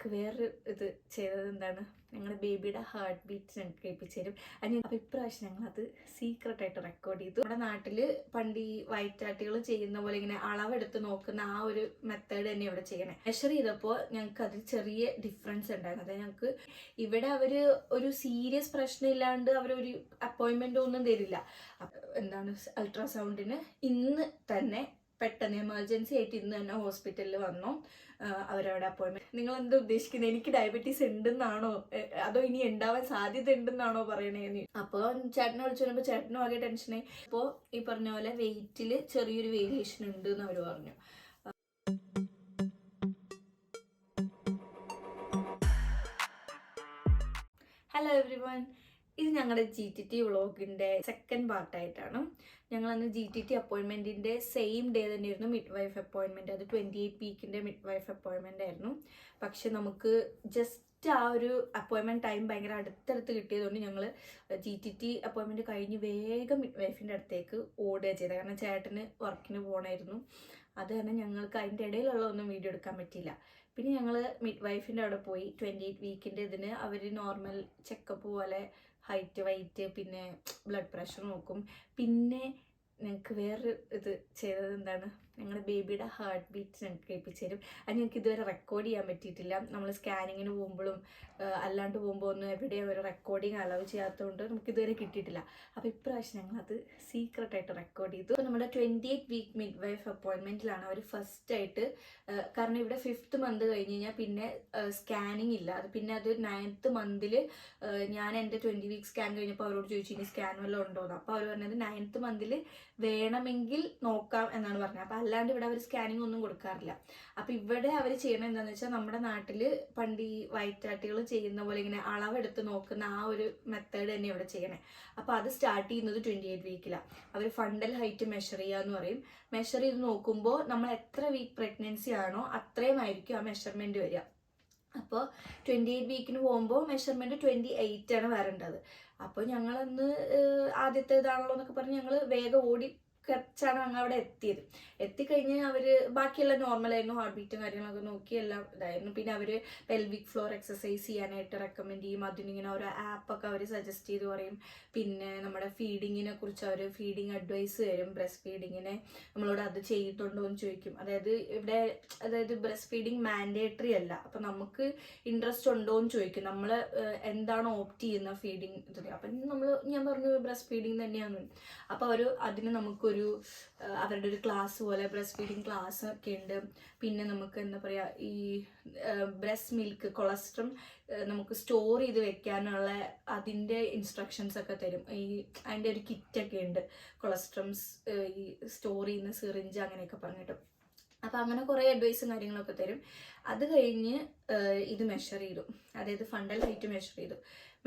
ഞങ്ങൾക്ക് വേറൊരു ഇത് ചെയ്തത് എന്താണ്, ഞങ്ങളുടെ ബേബിയുടെ ഹാർട്ട് ബീറ്റ് ഞങ്ങൾക്ക് കേൾപ്പിച്ച് തരും. അപ്പോൾ ഇപ്രാവശ്യം ഞങ്ങളത് സീക്രട്ടായിട്ട് റെക്കോർഡ് ചെയ്തു. നമ്മുടെ നാട്ടിൽ പണ്ട് ഈ വയറ്റാട്ടികൾ ചെയ്യുന്ന പോലെ ഇങ്ങനെ അളവെടുത്ത് നോക്കുന്ന ആ ഒരു മെത്തേഡ് തന്നെ ഇവിടെ ചെയ്യണേ. മെഷർ ചെയ്തപ്പോൾ ഞങ്ങൾക്ക് അതിൽ ചെറിയ ഡിഫറൻസ് ഉണ്ടായിരുന്നു. അതായത് ഞങ്ങൾക്ക് ഇവിടെ അവർ ഒരു സീരിയസ് പ്രശ്നമില്ലാണ്ട് അവരൊരു അപ്പോയിൻമെൻ്റ് ഒന്നും തരില്ല. എന്താണ് അൾട്രാസൗണ്ടിന് ഇന്ന് തന്നെ പെട്ടെന്ന് എമർജൻസി ആയിട്ട് ഇന്ന് തന്നെ ഹോസ്പിറ്റലിൽ വന്നു. അവരവിടെ അപ്പോയിൻമെൻറ്റ്. നിങ്ങൾ എന്താ ഉദ്ദേശിക്കുന്നത്? എനിക്ക് ഡയബറ്റീസ് ഉണ്ടെന്നാണോ അതോ ഇനി ഉണ്ടാവാൻ സാധ്യത ഉണ്ടെന്നാണോ പറയണേന്ന്. അപ്പോൾ ചേട്ടനെ വിളിച്ചു വരുമ്പോൾ ചേട്ടനും ആകെ ടെൻഷനായി. അപ്പോൾ ഈ പറഞ്ഞ പോലെ വെയിറ്റിൽ ചെറിയൊരു വേരിയേഷൻ ഉണ്ട് എന്ന് അവർ പറഞ്ഞു. ഹലോ എവ്രിവൺ, ഇത് ഞങ്ങളുടെ GTT വ്ളോഗിൻ്റെ സെക്കൻഡ് പാർട്ടായിട്ടാണ്. ഞങ്ങളന്ന് GTT അപ്പോയിൻമെൻറ്റിൻ്റെ സെയിം ഡേ തന്നെയായിരുന്നു മിഡ് വൈഫ് അപ്പോയിൻമെൻറ്റ്. അത് 28 വീക്കിൻ്റെ മിഡ് വൈഫ് അപ്പോയിൻമെൻ്റ് ആയിരുന്നു. പക്ഷെ നമുക്ക് ജസ്റ്റ് ആ ഒരു അപ്പോയിൻമെൻറ്റ് ടൈം ഭയങ്കര അടുത്തടുത്ത് കിട്ടിയതുകൊണ്ട് ഞങ്ങൾ GTT അപ്പോയിൻമെൻറ്റ് കഴിഞ്ഞ് വേഗം മിഡ് വൈഫിൻ്റെ അടുത്തേക്ക് ഓടുക ചെയ്തത്. കാരണം ചേട്ടന് വർക്കിന് പോകണമായിരുന്നു. അത് തന്നെ ഞങ്ങൾക്ക് അതിൻ്റെ ഇടയിലുള്ള ഒന്നും വീഡിയോ എടുക്കാൻ പറ്റിയില്ല. പിന്നെ ഞങ്ങൾ മിഡ് വൈഫിൻ്റെ അവിടെ പോയി 28 വീക്കിൻ്റെ ഇതിന് അവർ നോർമൽ ചെക്കപ്പ് പോലെ ഹൈറ്റ്, വെയിറ്റ്, പിന്നെ ബ്ലഡ് പ്രഷർ നോക്കും. പിന്നെ ഞങ്ങൾക്ക് വേറൊരു ഇത് ചെയ്തത് എന്താണ്, ഞങ്ങളുടെ ബേബിയുടെ ഹാർട്ട് ബീറ്റ് ഞങ്ങൾക്ക് കേൾപ്പിച്ച് തരും. അത് ഞങ്ങൾക്ക് ഇതുവരെ റെക്കോർഡ് ചെയ്യാൻ പറ്റിയിട്ടില്ല. നമ്മൾ സ്കാനിങ്ങിന് പോകുമ്പോഴും അല്ലാണ്ട് പോകുമ്പോൾ ഒന്നും എവിടെയും ഒരു റെക്കോർഡിങ് അലവ് ചെയ്യാത്തതുകൊണ്ട് നമുക്ക് ഇതുവരെ കിട്ടിയിട്ടില്ല. അപ്പോൾ ഇപ്രാവശ്യം ഞങ്ങളത് സീക്രട്ടായിട്ട് റെക്കോർഡ് ചെയ്തു. അപ്പോൾ നമ്മുടെ 28 വീക്ക് മിഡ് വൈഫ് അപ്പോയിൻമെൻറ്റിലാണ് അവർ ഫസ്റ്റായിട്ട്, കാരണം ഇവിടെ 5th മന്ത് കഴിഞ്ഞ് കഴിഞ്ഞാൽ പിന്നെ സ്കാനിങ് ഇല്ല. അത് പിന്നെ അത് 9th മന്തിൽ ഞാൻ എൻ്റെ 20 വീക്ക് സ്കാൻ കഴിഞ്ഞപ്പോൾ അവരോട് ചോദിച്ചു ഇനി സ്കാൻ വല്ലതും ഉണ്ടോയെന്ന്. അപ്പോൾ അവർ പറഞ്ഞത് 9th മന്തിൽ വേണമെങ്കിൽ നോക്കാം എന്നാണ് പറഞ്ഞത്. അപ്പോൾ അല്ലാണ്ട് ഇവിടെ അവർ സ്കാനിങ് ഒന്നും കൊടുക്കാറില്ല. അപ്പോൾ ഇവിടെ അവർ ചെയ്യണത് എന്താണെന്ന് വെച്ചാൽ നമ്മുടെ നാട്ടിൽ പണ്ട് ഈ വയറ്റാട്ടികൾ ചെയ്യുന്ന പോലെ ഇങ്ങനെ അളവെടുത്ത് നോക്കുന്ന ആ ഒരു മെത്തേഡ് തന്നെ ഇവിടെ ചെയ്യണേ. അപ്പോൾ അത് സ്റ്റാർട്ട് ചെയ്യുന്നത് 28 വീക്കിലാണ്. അവർ ഫണ്ടൽ ഹൈറ്റ് മെഷർ ചെയ്യുക എന്ന് പറയും. മെഷർ ചെയ്ത് നോക്കുമ്പോൾ നമ്മൾ എത്ര വീക്ക് പ്രഗ്നൻസി ആണോ അത്രയും ആയിരിക്കും ആ മെഷർമെൻറ്റ് വരിക. അപ്പോൾ 28 വീക്കിന് പോകുമ്പോൾ മെഷർമെൻറ്റ് 28 ആണ് വരേണ്ടത്. അപ്പോൾ ഞങ്ങളന്ന് ആദ്യത്തെ ഇതാണല്ലോ എന്നൊക്കെ പറഞ്ഞ് ഞങ്ങൾ വേഗം ഓടി കുറച്ചാണ് അങ്ങ് അവിടെ എത്തിയത്. എത്തിക്കഴിഞ്ഞ് അവർ ബാക്കിയെല്ലാം നോർമലായിരുന്നു. ഹാർട്ട് ബീറ്റും കാര്യങ്ങളൊക്കെ നോക്കി എല്ലാം ഇതായിരുന്നു. പിന്നെ അവർ പെൽവിക് ഫ്ലോർ എക്സസൈസ് ചെയ്യാനായിട്ട് റെക്കമെൻഡ് ചെയ്യും. അതിനിങ്ങനെ ഓരോ ആപ്പൊക്കെ അവർ സജസ്റ്റ് ചെയ്ത് പറയും. പിന്നെ നമ്മുടെ ഫീഡിങ്ങിനെ കുറിച്ച് അവർ ഫീഡിങ് അഡ്വൈസ് തരും. ബ്രസ്റ്റ് ഫീഡിങ്ങിനെ നമ്മളോട് അത് ചെയ്യുന്നുണ്ടോ എന്ന് ചോദിക്കും. അതായത് ബ്രസ്റ്റ് ഫീഡിങ് മാൻഡേറ്ററി അല്ല. അപ്പം നമുക്ക് ഇൻട്രസ്റ്റ് ഉണ്ടോ എന്ന് ചോദിക്കും. നമ്മൾ എന്താണ് ഓപ്റ്റ് ചെയ്യുന്ന ഫീഡിങ് ഇത്. അപ്പം ഞാൻ പറഞ്ഞു ബ്രസ്റ്റ് ഫീഡിങ് തന്നെയാണ്. അപ്പോൾ അവർ അതിന് നമുക്കൊരു അവരുടെ ഒരു ക്ലാസ് പോലെ ബ്രസ്റ്റ് ഫീഡിങ് ക്ലാസ് ഒക്കെ ഉണ്ട്. പിന്നെ നമുക്ക് എന്താ പറയുക, ഈ ബ്രസ്റ്റ് മിൽക്ക് കൊളസ്ട്രം നമുക്ക് സ്റ്റോർ ചെയ്ത് വെക്കാനുള്ള അതിൻ്റെ ഇൻസ്ട്രക്ഷൻസ് ഒക്കെ തരും. അതിൻ്റെ ഒരു കിറ്റൊക്കെ ഉണ്ട്, കൊളസ്ട്രംസ് ഈ സ്റ്റോർ ചെയ്യുന്ന സിറിഞ്ച് അങ്ങനെയൊക്കെ പറഞ്ഞിട്ട്. അപ്പോൾ അങ്ങനെ കുറേ അഡ്വൈസും കാര്യങ്ങളൊക്കെ തരും. അത് കഴിഞ്ഞ് ഇത് മെഷർ ചെയ്തു, അതായത് ഫണ്ടൽ ഹൈറ്റ്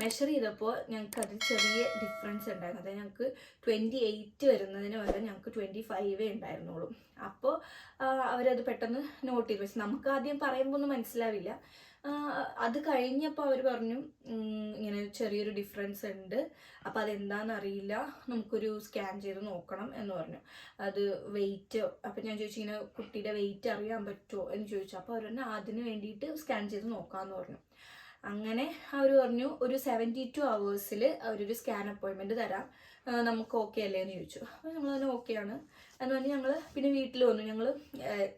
മെഷർ ചെയ്തപ്പോൾ ഞങ്ങൾക്ക് അതിൽ ചെറിയ ഡിഫറൻസ് ഉണ്ടായിരുന്നു. അതായത് ഞങ്ങൾക്ക് 28 വരുന്നതിന് പകരം ഞങ്ങൾക്ക് 25 ഉണ്ടായിരുന്നുള്ളൂ. അപ്പോൾ അവരത് പെട്ടെന്ന് നോട്ട് ചെയ്ത് വെച്ചു. നമുക്ക് ആദ്യം പറയുമ്പോൾ ഒന്നും മനസ്സിലാവില്ല. അത് കഴിഞ്ഞപ്പോൾ അവർ പറഞ്ഞു ഇങ്ങനെ ചെറിയൊരു ഡിഫറൻസ് ഉണ്ട്, അപ്പോൾ അതെന്താണെന്ന് അറിയില്ല, നമുക്കൊരു സ്കാൻ ചെയ്ത് നോക്കണം എന്ന് പറഞ്ഞു. അത് വെയിറ്റ്, അപ്പോൾ ഞാൻ ചോദിച്ചു ഇങ്ങനെ കുട്ടിയുടെ വെയിറ്റ് അറിയാൻ പറ്റുമോ എന്ന് ചോദിച്ചു. അപ്പോൾ അവർ പറഞ്ഞു അതിന് വേണ്ടിയിട്ട് സ്കാൻ ചെയ്ത് നോക്കാമെന്ന് പറഞ്ഞു. അങ്ങനെ അവർ പറഞ്ഞു ഒരു 72 hours അവരൊരു സ്കാൻ അപ്പോയിൻമെൻറ്റ് തരാം, നമുക്ക് ഓക്കെ അല്ലേ എന്ന് ചോദിച്ചു. അപ്പോൾ ഞങ്ങൾ തന്നെ ഓക്കെയാണ് എന്ന് പറഞ്ഞ് ഞങ്ങൾ പിന്നെ വീട്ടിൽ വന്നു. ഞങ്ങൾ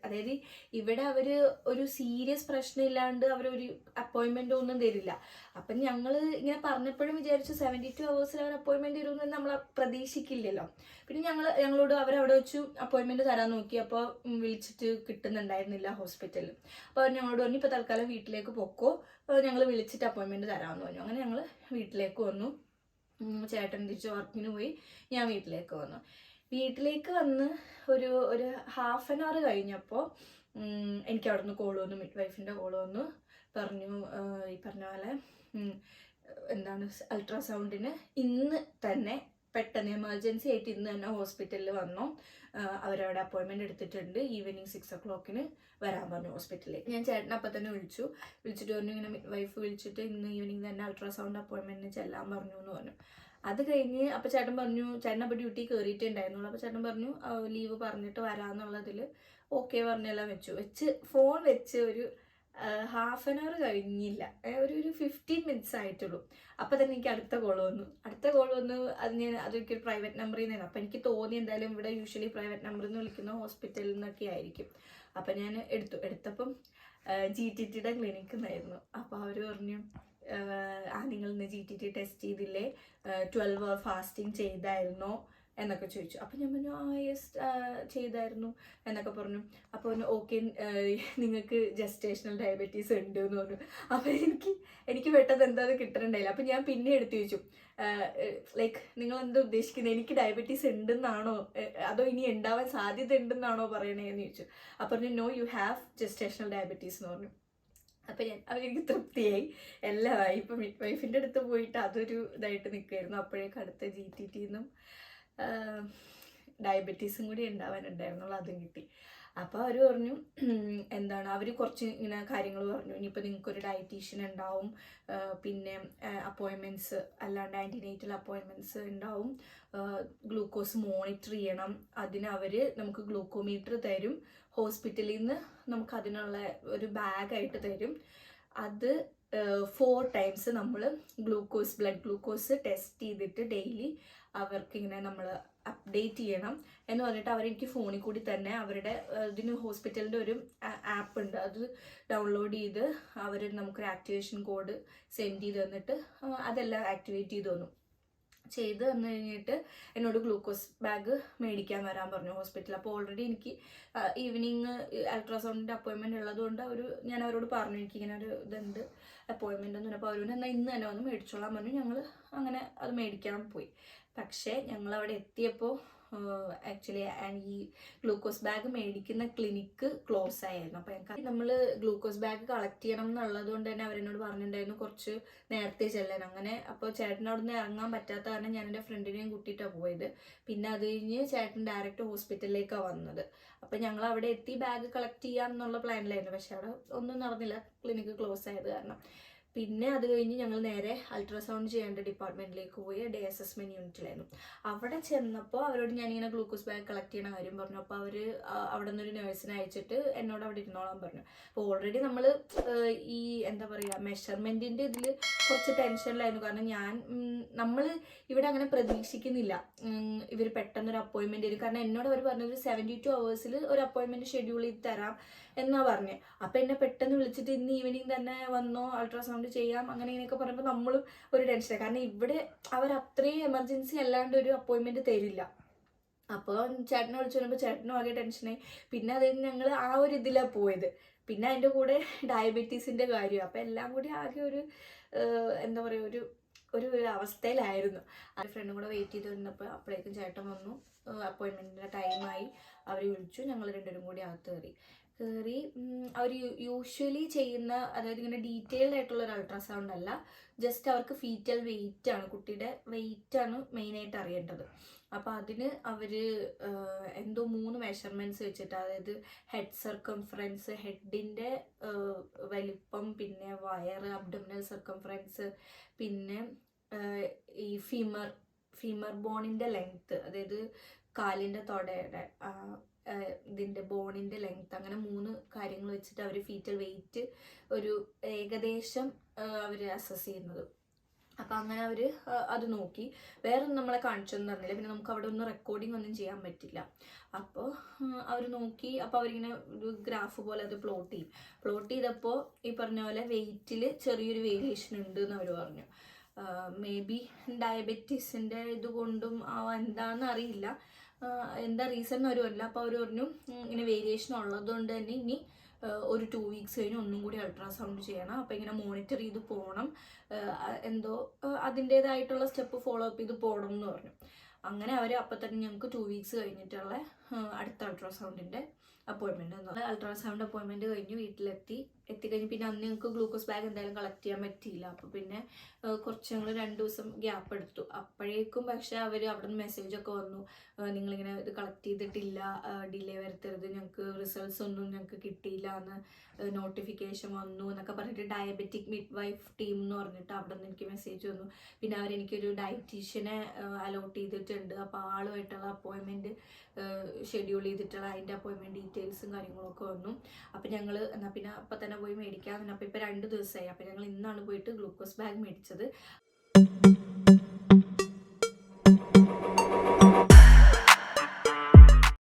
അതായത് ഇവിടെ അവർ ഒരു സീരിയസ് പ്രശ്നമില്ലാണ്ട് അവരൊരു അപ്പോയിൻമെൻ്റ് ഒന്നും തരില്ല. അപ്പം ഞങ്ങൾ ഇങ്ങനെ പറഞ്ഞപ്പോഴും വിചാരിച്ചു 72 hours അവർ അപ്പോയിൻമെൻറ്റ് തരുമെന്ന് നമ്മൾ പ്രതീക്ഷിക്കില്ലല്ലോ. പിന്നെ ഞങ്ങളോട് അവരവിടെ വെച്ച് അപ്പോയിൻമെൻറ്റ് തരാൻ നോക്കി. അപ്പോൾ വിളിച്ചിട്ട് കിട്ടുന്നുണ്ടായിരുന്നില്ല ഹോസ്പിറ്റലിൽ. അപ്പോൾ അവർ ഞങ്ങളോട് പറഞ്ഞു ഇപ്പോൾ തൽക്കാലം വീട്ടിലേക്ക് പൊക്കോ, ഞങ്ങൾ വിളിച്ചിട്ട് അപ്പോയിൻമെൻറ്റ് തരാമെന്ന് പറഞ്ഞു. അങ്ങനെ ഞങ്ങൾ വീട്ടിലേക്ക് വന്നു. ചേട്ടൻ തിരിച്ച് വർക്കിന് പോയി, ഞാൻ വീട്ടിലേക്ക് വന്നു. വീട്ടിലേക്ക് വന്ന് ഒരു 1/2 hour കഴിഞ്ഞപ്പോൾ എനിക്ക് അവിടെ നിന്ന് കോൾ വന്നു, മിഡ് വൈഫിൻ്റെ കോൾ വന്നു. പറഞ്ഞു ഈ പറഞ്ഞ പോലെ എന്താണ് അൾട്രാസൗണ്ടിന് ഇന്ന് തന്നെ പെട്ടെന്ന് എമർജൻസി ആയിട്ട് ഇന്ന് തന്നെ ഹോസ്പിറ്റലിൽ വന്നു. അവരവിടെ അപ്പോയിൻമെൻറ്റ് എടുത്തിട്ടുണ്ട്. ഈവനിങ് 6 o'clock വരാൻ പറഞ്ഞു ഹോസ്പിറ്റലിൽ. ഞാൻ ചേട്ടനെ അപ്പം തന്നെ വിളിച്ചിട്ട് പറഞ്ഞു ഇങ്ങനെ മിഡ് വൈഫ് വിളിച്ചിട്ട് ഇന്ന് ഈവനിങ് തന്നെ അൾട്രാസൗണ്ട് അപ്പോയിൻമെൻറ്റിന് ചെല്ലാൻ പറഞ്ഞു എന്ന് പറഞ്ഞു. അത് കഴിഞ്ഞ് അപ്പോൾ ചേട്ടൻ പറഞ്ഞു, ചേട്ടൻ അപ്പോൾ ഡ്യൂട്ടി കയറിയിട്ടുണ്ടായിരുന്നുള്ളൂ. അപ്പോൾ ചേട്ടൻ പറഞ്ഞു ലീവ് പറഞ്ഞിട്ട് വരാമെന്നുള്ളതിൽ ഓക്കെ പറഞ്ഞെല്ലാം വെച്ച് ഫോൺ വെച്ച് ഒരു ഹാഫ് ആൻ അവർ കഴിഞ്ഞില്ല, ഒരു 15 മിനിറ്റ്സ് ആയിട്ടുള്ളൂ. അപ്പം തന്നെ എനിക്ക് അടുത്ത കോൾ വന്നു. അതൊരു പ്രൈവറ്റ് നമ്പറിൽ നിന്നായിരുന്നു. അപ്പം എനിക്ക് തോന്നി എന്തായാലും ഇവിടെ യൂഷ്വലി പ്രൈവറ്റ് നമ്പറിൽ നിന്ന് വിളിക്കുന്ന ഹോസ്പിറ്റലിൽ നിന്നൊക്കെ ആയിരിക്കും. അപ്പം ഞാൻ എടുത്തപ്പം GTTയുടെ ക്ലിനിക്കിൽ നിന്നായിരുന്നു. അപ്പോൾ അവർ പറഞ്ഞു, നിങ്ങൾ ഇന്ന് GTT ടെസ്റ്റ് ചെയ്തില്ലേ, 12 hour ഫാസ്റ്റിംഗ് ചെയ്തായിരുന്നോ എന്നൊക്കെ ചോദിച്ചു. അപ്പം ഞാൻ പറഞ്ഞു യെസ് ചെയ്തായിരുന്നു എന്നൊക്കെ പറഞ്ഞു. അപ്പോൾ പറഞ്ഞു ഓക്കെ, നിങ്ങൾക്ക് ജസ്റ്റേഷണൽ ഡയബറ്റീസ് ഉണ്ട് എന്ന് പറഞ്ഞു. അപ്പോൾ എനിക്ക് പെട്ടെന്ന് എന്താണെന്ന് കിട്ടണുണ്ടായില്ല. അപ്പം ഞാൻ പിന്നെ എടുത്തു ചോദിച്ചു, ലൈക്ക് നിങ്ങൾ എന്താ ഉദ്ദേശിക്കുന്നത്, എനിക്ക് ഡയബറ്റീസ് ഉണ്ടെന്നാണോ അതോ ഇനി ഉണ്ടാവാൻ സാധ്യത ഉണ്ടെന്നാണോ പറയണേന്ന് ചോദിച്ചു. അപ്പോൾ പറഞ്ഞു no, you have gestational diabetes എന്ന് പറഞ്ഞു. അപ്പം അവരെനിക്ക് തൃപ്തിയായി, എല്ലാമായി. ഇപ്പം മിഡ് വൈഫിൻ്റെ അടുത്ത് പോയിട്ട് അതൊരു ഇതായിട്ട് നിൽക്കുമായിരുന്നു. അപ്പോഴേക്കും അടുത്ത GTTന്നും ഡയബറ്റീസും കൂടി ഉണ്ടാവാനുണ്ടായിരുന്നുള്ളൂ, അതും കിട്ടി. അപ്പോൾ അവർ പറഞ്ഞു അവർ കുറച്ച് ഇങ്ങനെ കാര്യങ്ങൾ പറഞ്ഞു. ഇനിയിപ്പോൾ നിങ്ങൾക്കൊരു ഡയറ്റീഷ്യൻ ഉണ്ടാവും, പിന്നെ അപ്പോയിൻമെൻറ്റ്സ് അല്ലാണ്ട് ആൻറ്റിനേറ്റൽ അപ്പോയിൻമെൻറ്റ്സ് ഉണ്ടാവും, ഗ്ലൂക്കോസ് മോണിറ്റർ ചെയ്യണം. അതിന് അവർ നമുക്ക് ഗ്ലൂക്കോമീറ്റർ തരും, ഹോസ്പിറ്റലിൽ നിന്ന് നമുക്ക് അതിനുള്ള ഒരു ബാഗായിട്ട് തരും. അത് 4 times നമ്മൾ ബ്ലഡ് ഗ്ലൂക്കോസ് ടെസ്റ്റ് ചെയ്തിട്ട് ഡെയിലി അവർക്കിങ്ങനെ നമ്മൾ അപ്ഡേറ്റ് ചെയ്യണം എന്ന് പറഞ്ഞിട്ട് അവരെനിക്ക് ഫോണിൽ കൂടി തന്നെ അവരുടെ ഇതിന് ഹോസ്പിറ്റലിൻ്റെ ഒരു ആപ്പ് ഉണ്ട്, അത് ഡൗൺലോഡ് ചെയ്ത് അവർ നമുക്കൊരു ആക്ടിവേഷൻ കോഡ് സെൻഡ് ചെയ്ത് തന്നിട്ട് അതെല്ലാം ആക്ടിവേറ്റ് ചെയ്ത് തന്നു കഴിഞ്ഞിട്ട് എന്നോട് ഗ്ലൂക്കോസ് ബാഗ് മേടിക്കാൻ വരാൻ പറഞ്ഞു ഹോസ്പിറ്റലിൽ. അപ്പോൾ ഓൾറെഡി എനിക്ക് ഈവനിങ് അൾട്രാസൗണ്ടിൻ്റെ അപ്പോയിൻമെൻറ്റ് ഉള്ളതുകൊണ്ട് ഞാൻ അവരോട് പറഞ്ഞു എനിക്കിങ്ങനെ ഒരു ഇതുണ്ട് അപ്പോയിൻമെൻ്റ് ഒന്നും. അപ്പോൾ അവരോട് എന്നാൽ ഇന്ന് തന്നെ വന്ന് മേടിച്ചോളാൻ പറഞ്ഞു. ഞങ്ങൾ അങ്ങനെ അത് മേടിക്കാൻ പോയി. പക്ഷേ ഞങ്ങളവിടെ എത്തിയപ്പോൾ ആക്ച്വലി ഈ ഗ്ലൂക്കോസ് ബാഗ് മേടിക്കുന്ന ക്ലിനിക്ക് ക്ലോസ് ആയിരുന്നു. അപ്പോൾ ഞങ്ങൾക്ക് നമ്മൾ ഗ്ലൂക്കോസ് ബാഗ് കളക്ട് ചെയ്യണം എന്നുള്ളത് കൊണ്ട് തന്നെ അവരെന്നോട് പറഞ്ഞിട്ടുണ്ടായിരുന്നു കുറച്ച് നേരത്തെ ചെല്ലാൻ. അങ്ങനെ അപ്പോൾ ചേട്ടൻ അവിടെ നിന്ന് ഇറങ്ങാൻ പറ്റാത്ത കാരണം ഞാൻ എൻ്റെ ഫ്രണ്ടിനെയും കൂട്ടിയിട്ടാണ് പോയത്. പിന്നെ അത് കഴിഞ്ഞ് ചേട്ടൻ ഡയറക്റ്റ് ഹോസ്പിറ്റലിലേക്കാണ് വന്നത്. അപ്പം ഞങ്ങൾ അവിടെ എത്തി ബാഗ് കളക്ട് ചെയ്യാം എന്നുള്ള പ്ലാനിലായിരുന്നു. പക്ഷെ അവിടെ ഒന്നും നടന്നില്ല, ക്ലിനിക്ക് ക്ലോസ് ആയത് കാരണം. പിന്നെ അത് കഴിഞ്ഞ് ഞങ്ങൾ നേരെ അൾട്രാസൗണ്ട് ചെയ്യേണ്ട ഡിപ്പാർട്ട്മെൻറ്റിലേക്ക് പോയി, ഡേ അസസ്മെൻറ്റ് യൂണിറ്റിലായിരുന്നു. അവിടെ ചെന്നപ്പോൾ അവരോട് ഞാനിങ്ങനെ ഗ്ലൂക്കോസ് ബാഗ് കളക്ട് ചെയ്യണ കാര്യം പറഞ്ഞു. അപ്പോൾ അവർ അവിടെ നിന്നൊരു നേഴ്സിനെ അയച്ചിട്ട് എന്നോട് അവിടെ ഇരുന്നോളാൻ പറഞ്ഞു. അപ്പോൾ ഓൾറെഡി നമ്മൾ ഈ എന്താ പറയുക മെഷർമെൻറ്റിൻ്റെ ഇതിൽ കുറച്ച് ടെൻഷനിലായിരുന്നു. കാരണം നമ്മൾ ഇവിടെ അങ്ങനെ പ്രതീക്ഷിക്കുന്നില്ല ഇവർ പെട്ടെന്നൊരു അപ്പോയിൻമെൻറ്റ് തരും. കാരണം എന്നോട് അവർ പറഞ്ഞത് 72 hours ഒരു അപ്പോയിൻമെൻറ്റ് ഷെഡ്യൂൾ ചെയ്ത് തരാം എന്നാ പറഞ്ഞത്. അപ്പം എന്നെ പെട്ടെന്ന് വിളിച്ചിട്ട് ഇന്ന് ഈവനിങ് തന്നെ വന്നോ അൾട്രാസൗണ്ട് ചെയ്യാം അങ്ങനെ ഇങ്ങനെയൊക്കെ പറയുമ്പോൾ നമ്മളും ഒരു ടെൻഷനാണ്. കാരണം ഇവിടെ അവർ അത്രയും എമർജൻസി അല്ലാണ്ട് ഒരു അപ്പോയിൻമെൻറ്റ് തരില്ല. അപ്പോൾ ചേട്ടനെ വിളിച്ചു വരുമ്പോൾ ചേട്ടനും ആകെ ടെൻഷനായി. പിന്നെ അത് ഞങ്ങൾ ആ ഒരു ഇതിലാണ് പോയത്. പിന്നെ അതിൻ്റെ കൂടെ ഡയബറ്റീസിൻ്റെ കാര്യം. അപ്പോൾ എല്ലാം കൂടി ആകെ ഒരു എന്താ പറയുക ഒരു അവസ്ഥയിലായിരുന്നു. ആ ഫ്രണ്ടും കൂടെ വെയിറ്റ് ചെയ്ത് വന്നപ്പോൾ അപ്പോഴേക്കും ചേട്ടൻ വന്നു, അപ്പോയിൻമെൻറ്റിൻ്റെ ടൈമായി. അവർ വിളിച്ചു, ഞങ്ങൾ രണ്ടുപേരും കൂടി അകത്ത് കയറി. അവർ യൂഷ്വലി ചെയ്യുന്ന, അതായത് ഇങ്ങനെ ഡീറ്റെയിൽഡ് ആയിട്ടുള്ള ഒരു അൾട്രാസൗണ്ട് അല്ല, ജസ്റ്റ് അവർക്ക് ഫീറ്റൽ വെയിറ്റ് ആണ്, കുട്ടിയുടെ വെയിറ്റ് ആണ് മെയിനായിട്ട് അറിയേണ്ടത്. അപ്പോൾ അതിന് അവർ എന്തോ 3 മെഷർമെൻറ്റ്സ് വെച്ചിട്ട്, അതായത് ഹെഡ് സർക്കംഫറൻസ്, ഹെഡിൻ്റെ വലിപ്പം, പിന്നെ വയറ്, അബ്ഡോമിനൽ സർക്കംഫറൻസ്, പിന്നെ ഈ ഫീമർ ബോണിൻ്റെ ലെങ്ത്ത്, അതായത് കാലിൻ്റെ തൊടയുടെ ഇതിൻ്റെ ബോണിൻ്റെ ലെങ്ത്ത്, അങ്ങനെ 3 കാര്യങ്ങൾ വെച്ചിട്ട് അവർ ഫീറ്റൽ വെയിറ്റ് ഒരു ഏകദേശം അവർ അസസ് ചെയ്യുന്നത്. അപ്പോൾ അങ്ങനെ അവർ അത് നോക്കി. വേറൊന്നും നമ്മളെ കാണിച്ചൊന്നും തന്നില്ല. പിന്നെ നമുക്ക് അവിടെ ഒന്നും റെക്കോർഡിംഗ് ഒന്നും ചെയ്യാൻ പറ്റില്ല. അപ്പോൾ അവർ നോക്കി. അപ്പോൾ അവരിങ്ങനെ ഒരു ഗ്രാഫ് പോലെ അത് പ്ലോട്ട് ചെയ്തപ്പോൾ ഈ പറഞ്ഞ പോലെ വെയിറ്റിൽ ചെറിയൊരു വേരിയേഷൻ ഉണ്ട് എന്ന് അവർ പറഞ്ഞു. മേ ബി ഡയബറ്റീസിൻ്റെ ഇതുകൊണ്ടും എന്താണെന്ന് അറിയില്ല, എന്താ റീസൺ എന്ന് അവർ പറഞ്ഞില്ല. അപ്പോൾ അവർ പറഞ്ഞു ഇങ്ങനെ വേരിയേഷൻ ഉള്ളതുകൊണ്ട് തന്നെ ഇനി ഒരു 2 weeks കഴിഞ്ഞ് ഒന്നും കൂടി അൾട്രാസൗണ്ട് ചെയ്യണം. അപ്പോൾ ഇങ്ങനെ മോണിറ്റർ ചെയ്ത് പോകണം, എന്തോ അതിൻ്റേതായിട്ടുള്ള സ്റ്റെപ്പ് ഫോളോ അപ്പ് ചെയ്ത് പോകണം എന്ന് പറഞ്ഞു. അങ്ങനെ അവർ അപ്പം തന്നെ ഞങ്ങൾക്ക് 2 weeks കഴിഞ്ഞിട്ടുള്ള അടുത്ത അൾട്രാസൗണ്ടിൻ്റെ അപ്പോയിൻമെൻറ്റ്. അൾട്രാസൗണ്ട് അപ്പോയിൻമെൻറ്റ് കഴിഞ്ഞ് എത്തിക്കഴിഞ്ഞ് പിന്നെ അന്ന് ഞങ്ങൾക്ക് ഗ്ലൂക്കോസ് ബാഗ് എന്തായാലും കളക്ട് ചെയ്യാൻ പറ്റിയില്ല. അപ്പോൾ പിന്നെ കുറച്ച് ഞങ്ങൾ 2 ദിവസം ഗ്യാപ്പ് എടുത്തു. അപ്പോഴേക്കും പക്ഷേ അവർ അവിടെ നിന്ന് മെസ്സേജൊക്കെ വന്നു, നിങ്ങളിങ്ങനെ ഇത് കളക്ട് ചെയ്തിട്ടില്ല, ഡിലേ വരുത്തരുത്, ഞങ്ങൾക്ക് റിസൾട്ട്സ് ഒന്നും ഞങ്ങൾക്ക് കിട്ടിയില്ല എന്ന് നോട്ടിഫിക്കേഷൻ വന്നു എന്നൊക്കെ പറഞ്ഞിട്ട് ഡയബറ്റിക് മിഡ് വൈഫ് ടീം എന്ന് പറഞ്ഞിട്ട് അവിടെ നിന്ന് എനിക്ക് മെസ്സേജ് വന്നു. പിന്നെ അവരെനിക്കൊരു ഡയറ്റീഷ്യനെ അലോട്ട് ചെയ്തിട്ടുണ്ട്. അപ്പോൾ ആളുമായിട്ടുള്ള അപ്പോയിൻമെൻറ്റ് ഷെഡ്യൂൾ ചെയ്തിട്ടുള്ള അതിൻ്റെ അപ്പോയിൻമെൻറ്റ് ഡീറ്റെയിൽസും കാര്യങ്ങളൊക്കെ വന്നു. അപ്പോൾ ഞങ്ങൾ എന്നാൽ പിന്നെ അപ്പം തന്നെ തന്നെ പോയി മേടിക്കാമെന്ന്. അപ്പോൾ ഇപ്പോൾ 2 ദിവസമായി. അപ്പോൾ ഞങ്ങൾ ഇന്നാണ് പോയിട്ട് ഗ്ലൂക്കോസ് ബാഗ് മേടിച്ചത്.